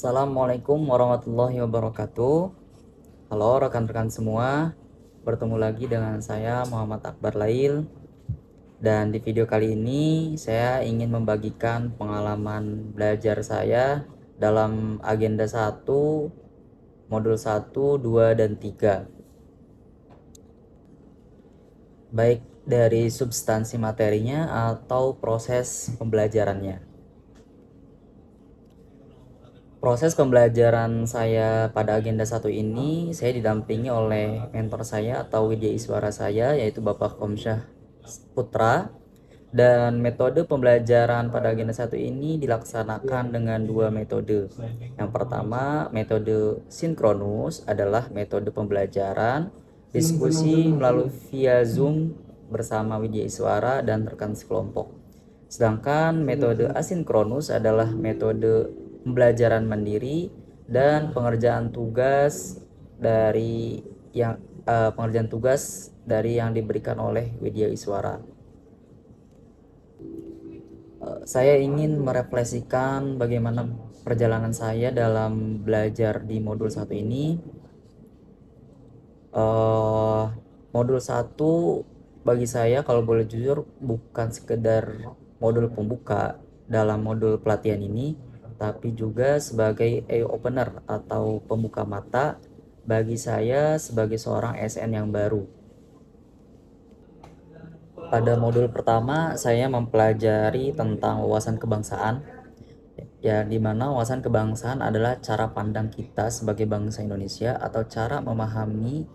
Assalamualaikum warahmatullahi wabarakatuh. Halo rekan-rekan semua, bertemu lagi dengan saya Muhammad Akbar Lail. Dan di video kali ini saya ingin membagikan pengalaman belajar saya dalam agenda 1, modul 1, 2, dan 3. Baik dari substansi materinya atau proses pembelajarannya. Proses pembelajaran saya pada agenda 1 ini saya didampingi oleh mentor saya atau widya iswara saya, yaitu Bapak Komsyah Putra. Dan metode pembelajaran pada agenda 1 ini dilaksanakan dengan dua metode. Yang pertama, metode sinkronus adalah metode pembelajaran diskusi melalui via Zoom bersama widya iswara dan rekan sekelompok. Sedangkan metode asinkronus adalah metode pembelajaran mandiri dan pengerjaan tugas dari yang diberikan oleh widya iswara. Saya ingin merefleksikan bagaimana perjalanan saya dalam belajar di modul 1 ini. Modul 1 bagi saya, kalau boleh jujur, bukan sekedar modul pembuka dalam modul pelatihan ini, tapi juga sebagai eye opener atau pembuka mata bagi saya sebagai seorang ASN yang baru. Pada modul pertama saya mempelajari tentang wawasan kebangsaan, ya, dimana wawasan kebangsaan adalah cara pandang kita sebagai bangsa Indonesia atau cara memahami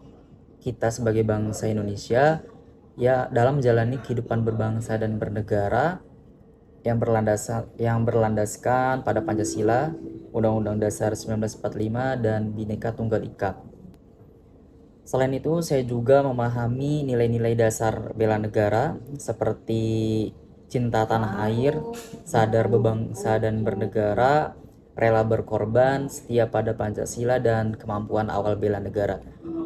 kita sebagai bangsa Indonesia ya dalam menjalani kehidupan berbangsa dan bernegara yang berlandaskan pada Pancasila, Undang-Undang Dasar 1945, dan Bhinneka Tunggal Ika. Selain itu, saya juga memahami nilai-nilai dasar bela negara seperti cinta tanah air, sadar berbangsa dan bernegara, rela berkorban, setia pada Pancasila, dan kemampuan awal bela negara.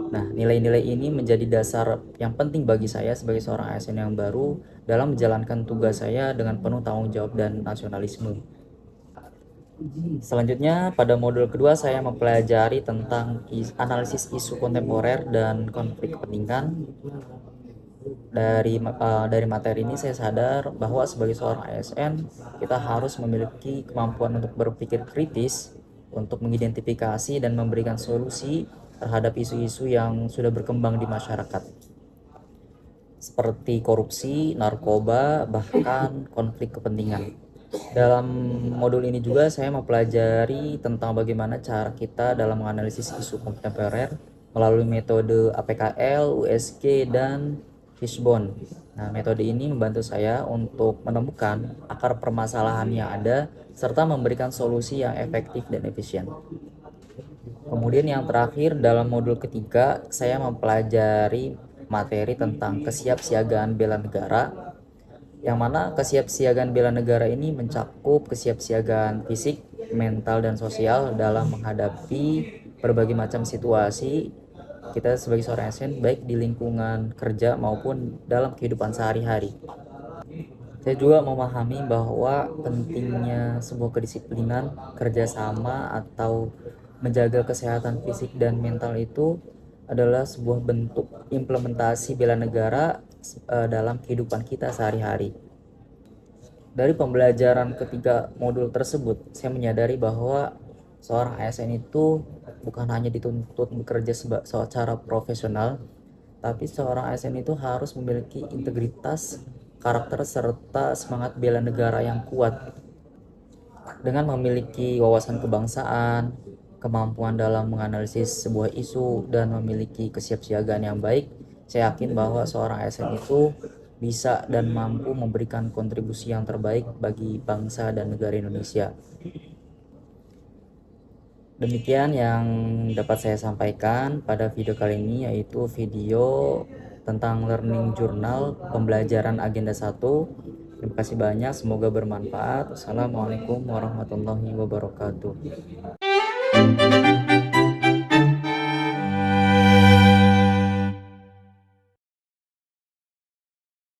Nah, nilai-nilai ini menjadi dasar yang penting bagi saya sebagai seorang ASN yang baru dalam menjalankan tugas saya dengan penuh tanggung jawab dan nasionalisme. Selanjutnya, pada modul kedua saya mempelajari tentang analisis isu kontemporer dan konflik kepentingan. Dari materi ini saya sadar bahwa sebagai seorang ASN kita harus memiliki kemampuan untuk berpikir kritis, untuk mengidentifikasi dan memberikan solusi terhadap isu-isu yang sudah berkembang di masyarakat, seperti korupsi, narkoba, bahkan konflik kepentingan. Dalam modul ini juga saya mempelajari tentang bagaimana cara kita dalam menganalisis isu kontemporer melalui metode APKL, USG, dan Fishbone. Nah, metode ini membantu saya untuk menemukan akar permasalahan yang ada serta memberikan solusi yang efektif dan efisien. Kemudian yang terakhir, dalam modul ketiga saya mempelajari materi tentang kesiapsiagaan bela negara, yang mana kesiapsiagaan bela negara ini mencakup kesiapsiagaan fisik, mental, dan sosial dalam menghadapi berbagai macam situasi kita sebagai seorang ASN, baik di lingkungan kerja maupun dalam kehidupan sehari-hari. Saya juga memahami bahwa pentingnya sebuah kedisiplinan, kerjasama, atau menjaga kesehatan fisik dan mental itu adalah sebuah bentuk implementasi bela negara dalam kehidupan kita sehari-hari. Dari pembelajaran ketiga modul tersebut, saya menyadari bahwa seorang ASN itu bukan hanya dituntut bekerja secara profesional, tapi seorang ASN itu harus memiliki integritas, karakter, serta semangat bela negara yang kuat. Dengan memiliki wawasan kebangsaan, kemampuan dalam menganalisis sebuah isu, dan memiliki kesiapsiagaan yang baik, saya yakin bahwa seorang ASN itu bisa dan mampu memberikan kontribusi yang terbaik bagi bangsa dan negara Indonesia. Demikian yang dapat saya sampaikan pada video kali ini, yaitu video tentang learning journal pembelajaran agenda 1. Terima kasih banyak, semoga bermanfaat. Wassalamualaikum warahmatullahi wabarakatuh.